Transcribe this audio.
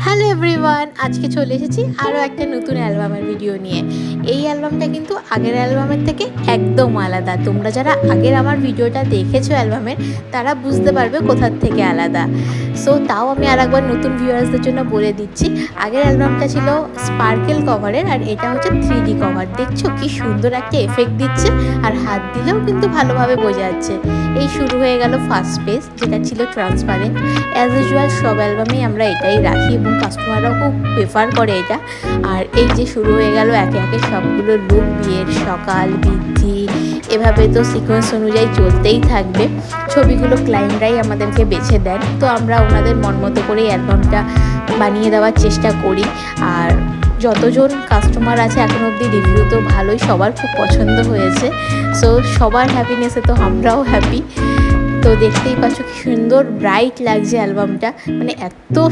Hello everyone, আজকে চলে এসেছি আরও একটা নতুন অ্যালবামের ভিডিও নিয়ে। এই অ্যালবামটা কিন্তু আগের অ্যালবামের থেকে একদম আলাদা। তোমরা যারা আগের আমার ভিডিওটা দেখেছো অ্যালবামের, তারা বুঝতে পারবে কোথার থেকে আলাদা। সো তাও আমি আরেকবার নতুন ভিউয়ার্সদের জন্য বলে দিচ্ছি, আগের অ্যালবামটা ছিল স্পার্কেল কভারের, আর এটা হচ্ছে 3D কভার। দেখছো কি সুন্দর একটা এফেক্ট দিচ্ছে, আর হাত দিলেও কিন্তু ভালোভাবে বোঝা যাচ্ছে। এই শুরু হয়ে গেল ফার্স্ট পেজ, যেটা ছিল ট্রান্সপারেন্ট। অ্যাজ ইউজুয়াল সব অ্যালবামেই আমরা এটাই রাখি এবং কাস্টমাররাও খুব প্রেফার করে এটা। আর এই যে শুরু হয়ে গেল একে একে সবগুলো লুক, বিয়ের সকাল, বৃদ্ধি, এভাবে তো সিকোয়েন্স অনুযায়ী চলতেই থাকবে। ছবিগুলো ক্লায়েন্টরাই আমাদেরকে বেছে দেন, তো আমরা ওনাদের মন মতো করেই অ্যালবামটা বানিয়ে দেওয়ার চেষ্টা করি। আর যতজন কাস্টমার আছে এখন অবধি রিভিউ তো ভালোই, সবার খুব পছন্দ হয়েছে। সো সবার হ্যাপিনেসে তো আমরাও হ্যাপি। তো দেখতেই পাচ্ছ কি সুন্দর ব্রাইট লাগছে অ্যালবামটা, মানে এত